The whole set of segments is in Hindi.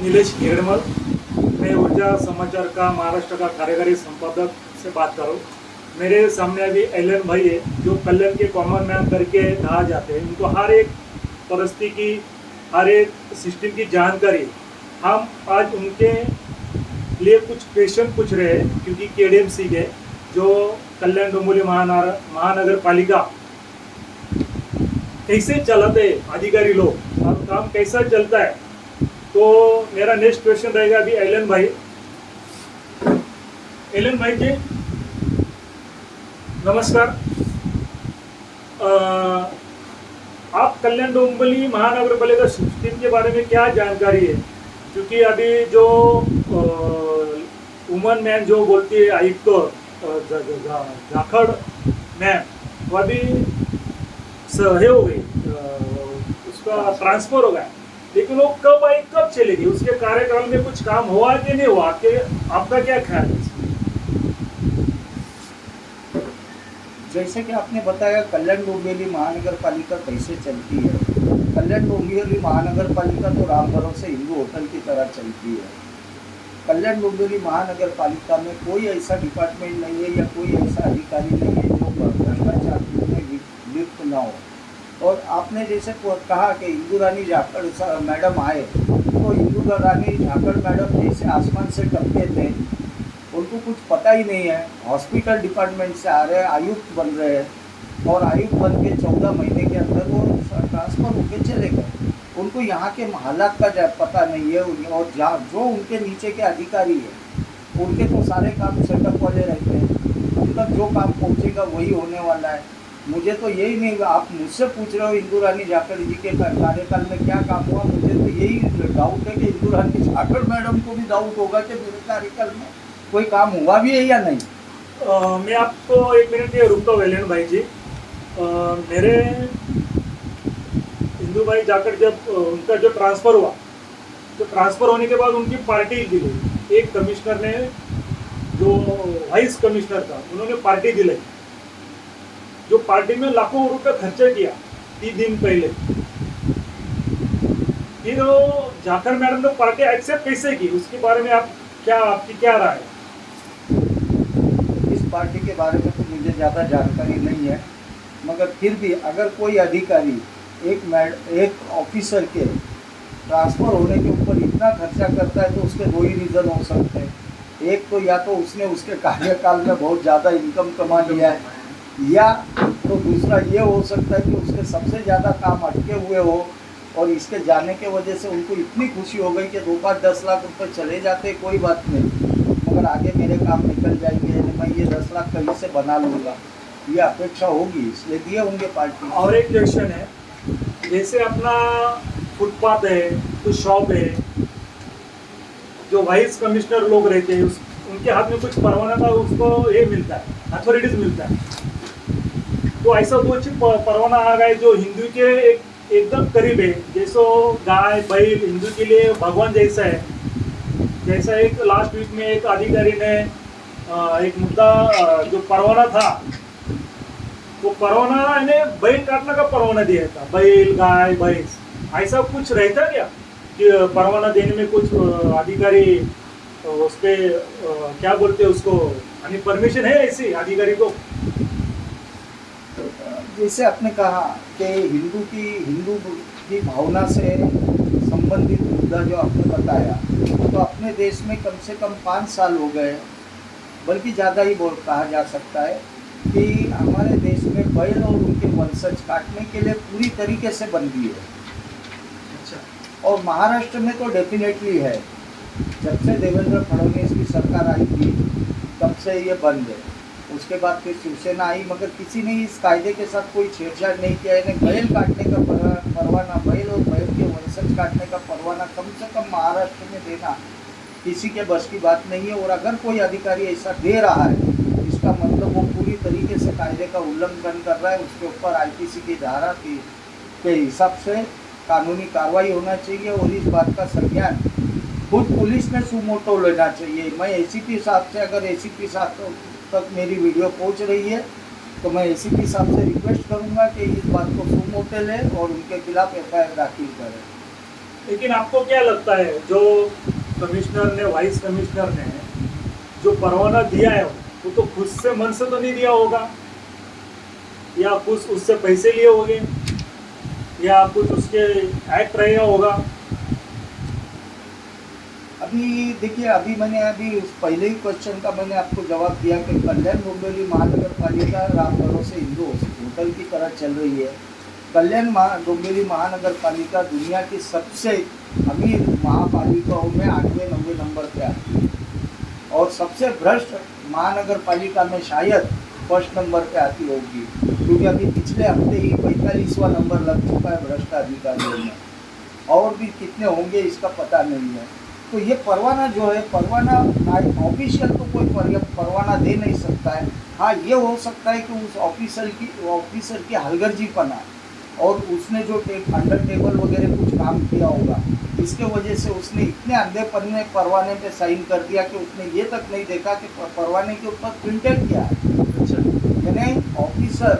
नीलेश घेरमल। मैं ऊर्जा समाचार का महाराष्ट्र का कार्यकारी संपादक से बात कर रहा हूँ। मेरे सामने अभी एलन भाई है जो कल्याण के कॉमन मैन करके कहा जाते हैं। उनको हर एक परिस्थिति की, हर एक सिस्टम की जानकारी हम आज उनके लिए कुछ क्वेश्चन पूछ रहे हैं, क्योंकि केडीएमसी के जो कल्याण डोंबिवली महानगर पालिका कैसे चलाते अधिकारी लोग और काम कैसा चलता है। तो मेरा नेक्स्ट क्वेश्चन रहेगा अभी एलन भाई। एलन भाई जी नमस्कार। आप कल्याण डोंबिवली महानगर पालिका सिस्टम के बारे में क्या जानकारी है, क्योंकि अभी जो वुमन मैन जो बोलती है आयुक्त जाखड़ मैम, वो अभी सहे हो गई, उसका ट्रांसफर हो गया, लेकिन वो कब आई कब चलेगी, उसके कार्यकाल में कुछ काम हुआ कि नहीं हुआ, कि आपका क्या ख्याल है? जैसे कि आपने बताया कल्याण डोंबिवली महानगर पालिका कैसे चलती है। कल्याण डोंबिवली महानगर पालिका तो राम भरोसे हिंदू होटल की तरह चलती है। कल्याण डोंबिवली महानगर पालिका में कोई ऐसा डिपार्टमेंट नहीं है या कोई ऐसा अधिकारी नहीं है जो भ्रष्टाचार में लिप्त न हो। और आपने जैसे कहा कि इंदू रानी झाकड़ मैडम आए, तो इंदू रानी झाकड़ मैडम जैसे आसमान से टपके थे, उनको कुछ पता ही नहीं है। हॉस्पिटल डिपार्टमेंट से आ रहे हैं, आयुक्त बन रहे हैं और आयुक्त बन के 14 महीने के अंदर वो ट्रांसफ़र होके चले गए। उनको यहाँ के हालात का पता नहीं है। और जो उनके नीचे के अधिकारी है उनके तो सारे काम सेटअप वाले रहते हैं, उनका जो काम पहुँचेगा वही होने वाला है। मुझे तो यही नहीं, आप मुझसे पूछ रहे हो इंदू रानी झाकड़ जी के कार्यकाल में क्या काम हुआ, मुझे तो यही डाउट है कि इंदू रानी झाकड़ मैडम को भी डाउट होगा कि मेरे कार्यकाल में कोई काम हुआ भी है या नहीं। मैं आपको एक मिनट ये रुकता हूँ एलन भाई जी। मेरे इंदू भाई जाकर जब उनका जो ट्रांसफ़र हुआ, तो ट्रांसफ़र होने के बाद उनकी पार्टी दिलाई। एक कमिश्नर ने, जो वाइस कमिश्नर था, उन्होंने पार्टी दिलाई, जो पार्टी में लाखों रुपए खर्चा किया 3 दिन पहले। फिर जाखड़ मैडम ने पार्टी एक्सेप्ट कैसे की, उसके बारे में आपकी क्या राय है? इस पार्टी के बारे में तो मुझे ज़्यादा जानकारी नहीं है, मगर फिर भी अगर कोई अधिकारी एक ऑफिसर के ट्रांसफ़र होने के ऊपर इतना खर्चा करता है, तो उसके 2 ही रीज़न हो सकते हैं। एक तो या तो उसने उसके कार्यकाल में बहुत ज़्यादा इनकम कमा लिया है, या तो दूसरा ये हो सकता है कि उसके सबसे ज़्यादा काम अटके हुए हो और इसके जाने के वजह से उनको इतनी खुशी हो गई कि 2-5-10 लाख रुपए चले जाते कोई बात नहीं, मगर आगे मेरे काम निकल जाएंगे, मैं ये 10 लाख कहीं से बना लूँगा, ये अपेक्षा होगी, इसलिए दिए होंगे पार्टी। और एक क्वेश्चन है, जैसे अपना फुटपाथ है, कुछ शॉप है, जो वाइस कमिश्नर लोग रहते हैं उनके हाथ में कुछ परवाना का उसको ये मिलता है, अथॉरिटीज मिलता है। तो ऐसा कुछ परवाना आ गया जो हिंदू के एकदम करीब है, जैसे गाय बैल हिंदू के लिए भगवान जैसा है। जैसा एक लास्ट वीक में एक अधिकारी ने एक मुद्दा जो परवाना था, वो परवाना ने बैल काटने का परवाना दिया था, बैल गाय भैंस, ऐसा कुछ रहता क्या कि परवाना देने में कुछ अधिकारी उस पर क्या बोलते हैं उसको, यानी परमिशन है ऐसी अधिकारी को? जैसे आपने कहा कि हिंदू की भावना से संबंधित मुद्दा जो आपने बताया, तो अपने देश में कम से कम 5 साल हो गए, बल्कि ज़्यादा ही कहा जा सकता है कि हमारे देश में बैल और उनके वंशज काटने के लिए पूरी तरीके से बंदी है। अच्छा। और महाराष्ट्र में तो डेफिनेटली है, जब से देवेंद्र फडणवीस की सरकार आई थी तब से ये बंद है। उसके बाद फिर शिवसेना आई, मगर किसी ने इस कायदे के साथ कोई छेड़छाड़ नहीं किया है। बैल काटने का परवाना, बैल और बैल के वंशज काटने का परवाना कम से कम महाराष्ट्र में देना किसी के बस की बात नहीं है। और अगर कोई अधिकारी ऐसा दे रहा है, इसका मतलब वो पूरी तरीके से कायदे का उल्लंघन कर रहा है। उसके ऊपर आईपीसी की धारा के हिसाब से कानूनी कार्रवाई होना चाहिए और इस बात का संज्ञान खुद पुलिस ने सुमोटो लेना चाहिए। मैं एसीपी साहब से, अगर एसीपी साहब तक मेरी वीडियो पहुंच रही है, तो मैं एसीपी साहब से रिक्वेस्ट करूंगा कि इस बात को सुमोटो लें और उनके खिलाफ एफआईआर दाखिल करें। लेकिन आपको क्या लगता है जो कमिश्नर ने, वाइस कमिश्नर ने जो परवाना दिया है वो तो खुद से मन से तो नहीं दिया होगा, या कुछ उससे पैसे लिए होंगे, या कुछ उसके एक्ट रहेगा होगा? अभी देखिए, अभी पहले ही क्वेश्चन का मैंने आपको जवाब दिया कि कल्याण डोंबिवली महानगर पालिका राम भरोसे हिंदू होटल की तरह चल रही है। कल्याण डोंबिवली महानगर पालिका दुनिया की सबसे अमीर महापालिकाओं में 8वें-9वें नंबर पे आती है, और सबसे भ्रष्ट महानगर पालिका में शायद फर्स्ट नंबर पे आती होगी, क्योंकि अभी पिछले हफ्ते ही 45वां नंबर लग चुका है भ्रष्ट अधिकारियों में, और भी कितने होंगे इसका पता नहीं है। तो ये परवाना जो है, परवाना ऑफिशियल तो कोई परवाना दे नहीं सकता है। हाँ, ये हो सकता है कि उस ऑफिसर की हलगर्जीपना और उसने जो अंडर टेबल वगैरह कुछ काम किया होगा, इसके वजह से उसने इतने अंधेपन में परवाने पे साइन कर दिया कि उसने ये तक नहीं देखा कि परवाने के ऊपर प्रिंटेड क्या है। अच्छा, यानी ऑफिसर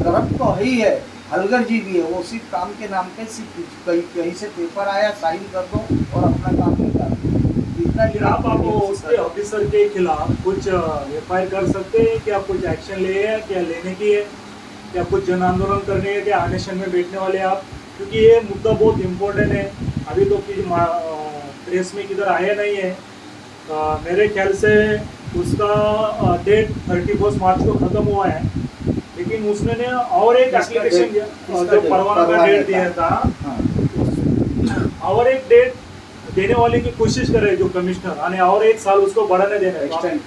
करप्ट तो है ही है, हलगर्जी भी है। वो सिर्फ काम के नाम पे सिर्फ कहीं से पेपर आया, साइन कर दो और अपना काम निकाल दो, इतना फिर आप उसके ऑफिसर के खिलाफ कुछ एफआईआर कर सकते हैं क्या? कुछ एक्शन ले है क्या, लेने की है क्या, कुछ जन आंदोलन करने है क्या, आनेशन में बैठने वाले आप? क्योंकि ये मुद्दा बहुत इम्पोर्टेंट है। अभी तो प्रेस में किधर आया नहीं है। मेरे ख्याल से उसका डेट 31 मार्च को ख़त्म हुआ है, लेकिन उसने ने और एक एप्लीकेशन दिया, जो परवाना का डेट दिया था, और एक डेट देने वाले की कोशिश कर रहे हैं जो कमिश्नर, यानी और 1 साल उसको बढ़ाने देना है, एक्सटेंड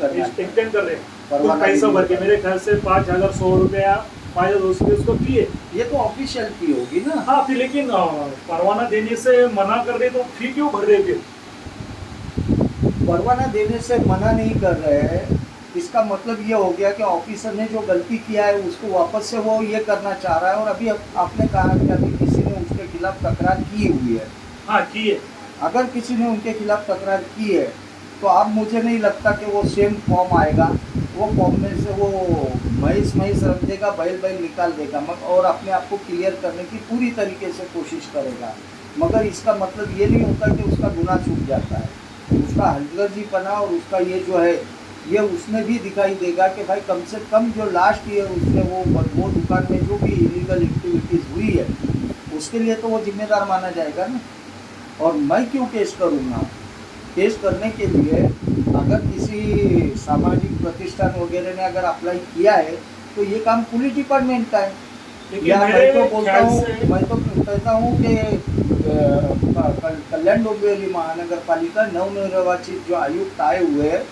कर रहे हैं। तो पैसा भर के मेरे ख्याल से 5,100 रुपया, 5,200 रुपये उसको फी है। ये तो ऑफिशियल फी होगी ना। हाँ, फिर लेकिन परवाना देने से मना कर रहे तो फी क्यों भर रहे फिर? परवाना देने से मना नहीं कर रहे हैं, इसका मतलब ये हो गया कि ऑफिसर ने जो गलती किया है उसको वापस से वो ये करना चाह रहा है। और अभी आपने कहा कि अभी किसी ने उसके खिलाफ तकरार की हुई है। हाँ, की है। अगर किसी ने उनके खिलाफ तकरार की है तो अब मुझे नहीं लगता कि वो सेम फॉर्म आएगा। वो फॉर्म में से वो महीस रख देगा, बैल निकाल देगा, और अपने आप को क्लियर करने की पूरी तरीके से कोशिश करेगा। मगर इसका मतलब ये नहीं होता कि उसका गुनाह छूट जाता है। उसका हलगर्जीपना और उसका ये जो है, ये उसमें भी दिखाई देगा कि भाई कम से कम जो लास्ट ईयर उसने वो दुकान में जो भी इलीगल एक्टिविटीज़ हुई है उसके लिए तो वो जिम्मेदार माना जाएगा ना। और मैं क्यों केस करूँगा? केस करने के लिए अगर किसी सामाजिक प्रतिष्ठान वगैरह ने अगर अप्लाई किया है तो ये काम पुलिस डिपार्टमेंट का है। या मैं तो बोलता हूँ, मैं तो कहता हूँ कि कल्याण डोंबिवली महानगर पालिका नवनिर्वाचित जो आयुक्त आए हुए हैं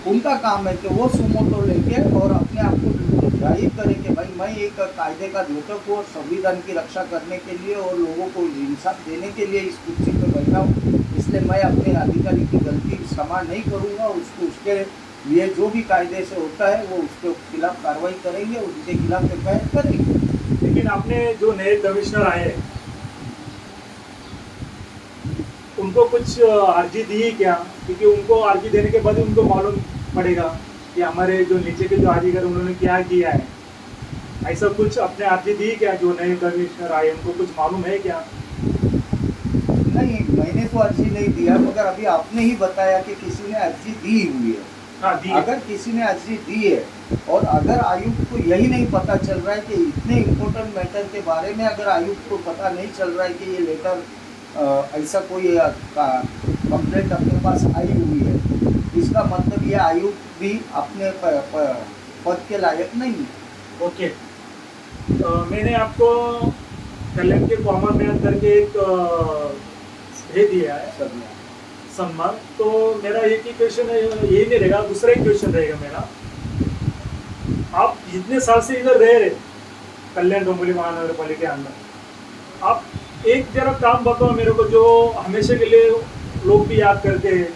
उनका काम है कि वो सुमोटो लेके और अपने आप को जाहिर करें कि भाई मैं एक कायदे का द्योतक हूँ और संविधान की रक्षा करने के लिए और लोगों को इंसाफ देने के लिए इस कुर्सी पर बैठा हूँ, इसलिए मैं अपने अधिकारी की गलती क्षमा नहीं करूँगा। उसके लिए जो भी कायदे से होता है वो उसके खिलाफ कार्रवाई करेंगे, उनके खिलाफ एफआईआर करेंगे। लेकिन आपने जो नए कमिश्नर आए उनको कुछ अर्जी दी है क्या? क्योंकि उनको अर्जी देने के बाद उनको मालूम पड़ेगा कि हमारे जो नीचे के जो अधिकारी उन्होंने क्या किया है। ऐसा कुछ अपने अर्जी दी क्या? जो नए कमिश्नर आए उनको कुछ मालूम है क्या? नहीं, मैंने तो अर्जी नहीं दिया, मगर अभी आपने ही बताया कि किसी ने अर्जी दी हुई है। हाँ, दी। अगर किसी ने अर्जी दी है और अगर आयुक्त को यही नहीं पता चल रहा है कि इतने इम्पोर्टेंट मैटर के बारे में अगर आयुक्त को पता नहीं चल रहा है कि ये लेटर ऐसा कोई कंप्लेंट अपने पास आई हुई है, इसका मतलब ये आयुक्त भी अपने पद के लायक नहीं है। ओके, मैंने आपको कल्याण के कॉमन मैन करके एक दे दिया है सम्मान। तो मेरा एक ही क्वेश्चन है, यही नहीं रहेगा, दूसरा एक क्वेश्चन रहेगा मेरा। आप जितने साल से इधर रह रहे कल्याण डोंबिवली महानगर पालिका के अंदर, आप एक जरा काम बताओ मेरे को जो हमेशा के लिए लोग भी याद करते हैं,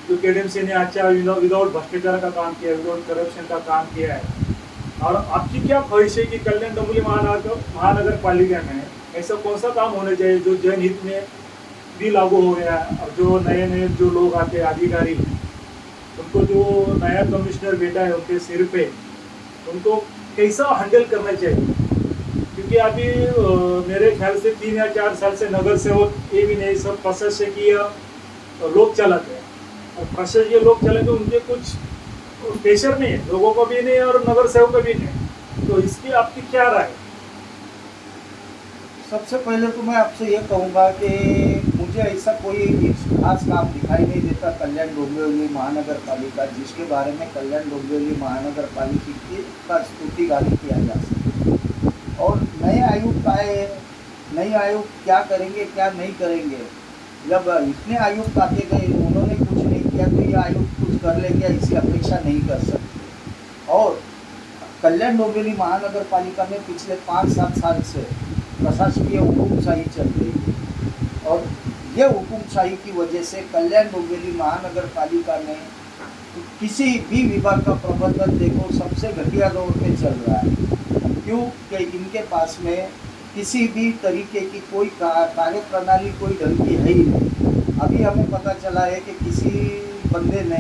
जो केडीएमसी ने अच्छा विदाउट भ्रष्टाचार का काम किया, विदाउट करप्शन का काम किया है। और आपकी क्या ख्वाहिश है कि कल्याण डोंबिवली महानगर पालिका में ऐसा कौन सा काम होना चाहिए जो जनहित में भी लागू हो गया है? और जो नए जो लोग आते हैं अधिकारी, उनको जो नया कमिश्नर बैठा है उनके सिर पे, उनको कैसा हैंडल करना चाहिए? क्योंकि अभी मेरे ख्याल से 3 या 4 साल से नगर सेवक ये भी नहीं, सब प्रशासकीय लोग चलाते हैं, और प्रशासकीय लोग चलाते उनके कुछ प्रेशर नहीं है, लोगों को भी नहीं और नगर सेवक को भी नहीं। तो इसकी आपकी क्या राय है? सबसे पहले तो मैं आपसे ये कहूँगा कि मुझे ऐसा कोई खास काम दिखाई नहीं देता कल्याण डोंबिवली महानगर पालिका जिसके बारे में कल्याण डोंबिवली महानगर पालिका का स्तुति गाली किया जा सके। और नए आयुक्त आए, नए आयुक्त क्या करेंगे क्या नहीं करेंगे, जब इतने आयुक्त आते गए उन्होंने कुछ नहीं किया तो ये आयुक्त कुछ कर लेंगे ऐसी अपेक्षा नहीं कर सकते। और कल्याण डोंबिवली महानगर पालिका में पिछले 5-7 साल से प्रशासकीय हुकुमशाही चल रही है, और ये हुकुमशाही की वजह से कल्याण डोंबिवली महानगर पालिका में किसी भी विभाग का प्रबंधन देखो सबसे घटिया दौर पे चल रहा है। क्यों कि इनके पास में किसी भी तरीके की कोई कार्य प्रणाली कोई ढंग की है ही नहीं। अभी हमें पता चला है कि किसी बंदे ने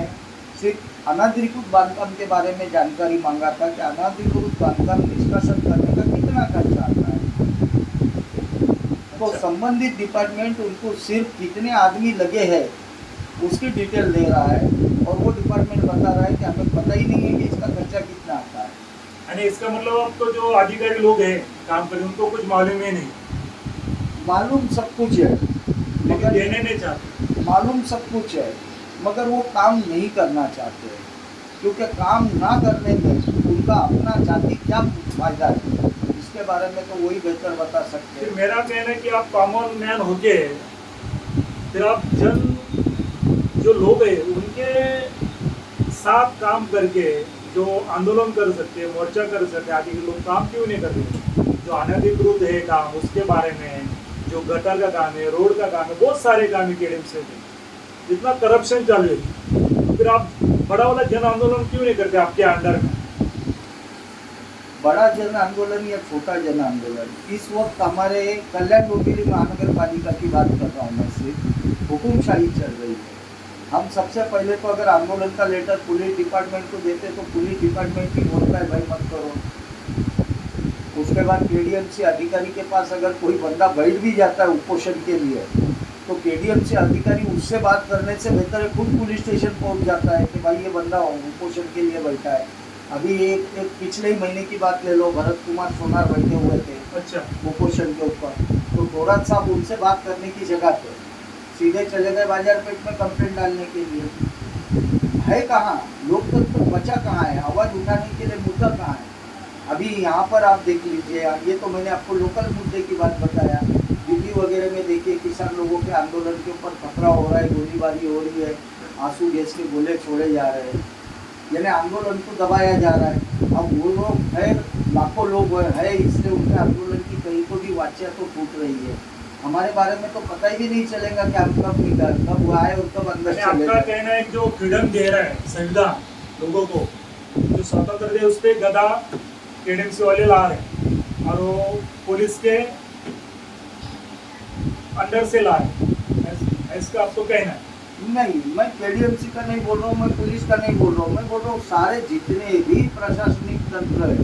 सिर्फ अनाधिकृत बांधकाम के बारे में जानकारी मांगा था कि अनाधिकृत बांधकाम निष्कासन करने का कितना खर्चा आता है। तो संबंधित डिपार्टमेंट उनको सिर्फ कितने आदमी लगे हैं उसकी डिटेल दे रहा है, और वो डिपार्टमेंट बता रहा है कि हमें पता ही नहीं है कि इसका खर्चा कितना आता है। यानी इसका मतलब अब तो जो अधिकारी लोग हैं काम करें उनको कुछ मालूम ही नहीं, मालूम सब कुछ है लेकिन देने नहीं चाहते। मालूम सब कुछ है मगर वो काम नहीं करना चाहते, क्योंकि काम ना करने में उनका अपना जाति क्या फायदा है इसके बारे में तो वही बेहतर बता सकते फिर हैं। मेरा कहना है कि आप कॉमन मैन होके फिर आप जन जो लोग हैं उनके साथ काम करके जो आंदोलन कर सकते हैं, मोर्चा कर सकते हैं, आदि के लोग काम क्यों नहीं कर रहे? जो अनधिकृत है काम उसके बारे में, जो गटर का काम है, रोड का काम है, बहुत सारे काम है केडीएम से जितना करप्शन चल रही है, फिर आप बड़ा वाला जन आंदोलन क्यों नहीं करते आपके अंडर में? बड़ा जन आंदोलन या छोटा जन आंदोलन, इस वक्त हमारे कल्याण डोंबिवली महानगर पालिका की बात कर रहा हूँ मैं, सिर्फ हुकुमशाही चल रही है। हम सबसे पहले तो अगर आंदोलन का लेटर पुलिस डिपार्टमेंट को देते तो पुलिस डिपार्टमेंट ही बोलता है भाई मत करो। उसके बाद केडीएमसी अधिकारी के पास अगर कोई बंदा बैठ भी जाता है उपोषण के लिए तो केडीएमसी अधिकारी उससे बात करने से बेहतर है खुद पुलिस स्टेशन पहुंच जाता है कि भाई ये बंदा उपोषण के लिए बैठा है। अभी एक पिछले ही महीने की बात ले लो, भरत कुमार सोनार बैठे हुए थे अच्छा उपोषण के ऊपर, तो थोरात साहब उनसे बात करने की जगह पे सीधे चले गए बाजारपेट में कंप्लेंट डालने के लिए। है कहाँ लोकतंत्र, बचा कहाँ है, आवाज़ उठाने के लिए मुद्दा कहाँ है? अभी यहाँ पर आप देख लीजिए, ये तो मैंने आपको लोकल मुद्दे की बात बताया। दिल्ली वगैरह में देखिए किसान लोगों के आंदोलन के ऊपर खतरा हो रहा है, गोलीबारी हो रही है, आंसू गैस के गोले छोड़े जा रहे हैं, यानी आंदोलन को दबाया जा रहा है। अब वो लोग है, लाखों लोग है, इसलिए उनके आंदोलन की कहीं को भी वाचा तो टूट रही है। हमारे बारे में तो पता ही भी नहीं चलेगा कि हम कब निकल कब आए और कब अंदर चले आपका गए। कहना है कि जो फ्रीडम दे रहा है संविधान लोगों को, जो स्वतंत्र दे उस पर गदा केडीएमसी वाले ला रहे हैं और वो पुलिस के अंडर से ला रहे हैं, इसका आपको कहना है? नहीं, मैं केडीएमसी का नहीं बोल रहा हूँ, मैं पुलिस का नहीं बोल रहा हूँ, मैं बोल रहा हूँ सारे जितने भी प्रशासनिक तंत्र है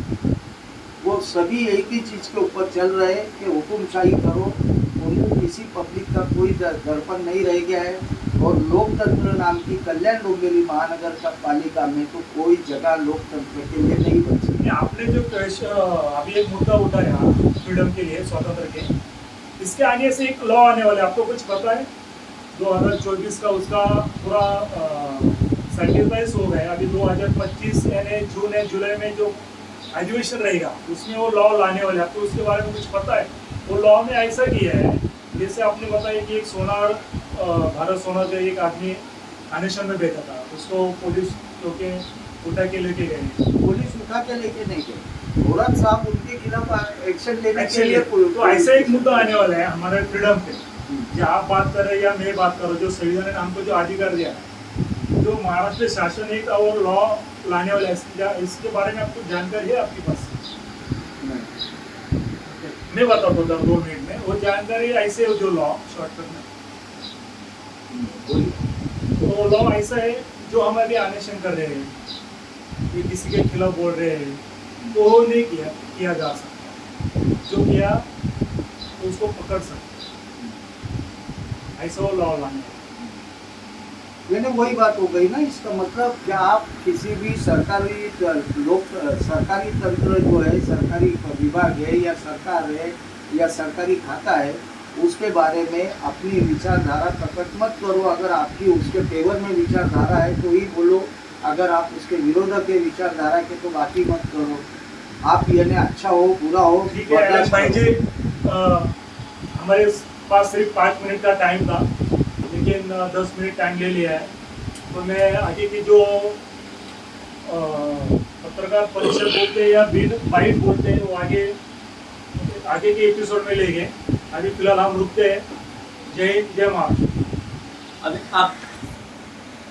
वो सभी एक ही चीज़ के ऊपर चल रहे हैं कि हुकुमशाही करो। उनको किसी पब्लिक का कोई दर्पण नहीं रह गया है, और लोकतंत्र नाम की कल्याण डोंबिवली महानगर का पालिका में तो कोई जगह लोकतंत्र के लिए नहीं बची। आपने जो अभी एक मुद्दा उठाया फ्रीडम के लिए, स्वतंत्र के, इसके आने से एक लॉ आने वाला है, आपको कुछ पता है? 2024 का उसका पूरा सैक्रिफाइस हो गया। अभी 2025 यानी जून या जुलाई में जो अधिवेशन रहेगा उसमें वो लॉ लाने वाले, आपको उसके बारे में कुछ पता है? वो लॉ में ऐसा किया है, जैसे आपने बताया कि एक सोनार भारत सोनार का एक आदमी अनशन में बैठा था, उसको पुलिस के उठा के लेके गए। पुलिस उठा के लेके नहीं गए, थोरात साहब उनके खिलाफ एक्शन लेने के लिए तो ऐसा एक मुद्दा आने वाला है हमारे फ्रीडम पे, जो आप बात कर रहे हैं या मैं बात करूँ, जो संविधान ने हमको जो अधिकार दिया है, जो महाराष्ट्र शासन एक और लॉ लाने वाला है, इसके बारे में आपको जानकारी है आपके पास? मैं बताता हूँ 2 मिनट में वो जानकारी। ऐसे जो लॉ शॉर्टकट में तो लॉ ऐसा है, जो हम अभी अनशन कर रहे हैं, ये किसी के खिलाफ बोल रहे हैं, वो नहीं किया जा सकता। जो किया तो उसको पकड़ सकते, ऐसा वो लॉ लाना। यानी वही बात हो गई ना, इसका मतलब कि आप किसी भी सरकारी सरकारी तंत्र जो है, सरकारी विभाग है या सरकार है या सरकारी खाता है, उसके बारे में अपनी विचारधारा प्रकट मत करो। अगर आपकी उसके फेवर में विचारधारा है तो ही बोलो, अगर आप उसके विरोधक के विचारधारा के तो बात ही मत करो। आप यानी अच्छा हो बुरा हो ठीक है एलन भाई जी, हमारे पास सिर्फ 5 मिनट का टाइम था, लेकिन 10 मिनट टाइम ले लिया है। तो मैं आगे की जो पत्रकार परिषद बोलते हैं या बाइट बोलते हैं वो आगे के एपिसोड में लेंगे। अभी फिलहाल हम रुकते हैं। जय हिंद, जय महाराष्ट्र। अभी आप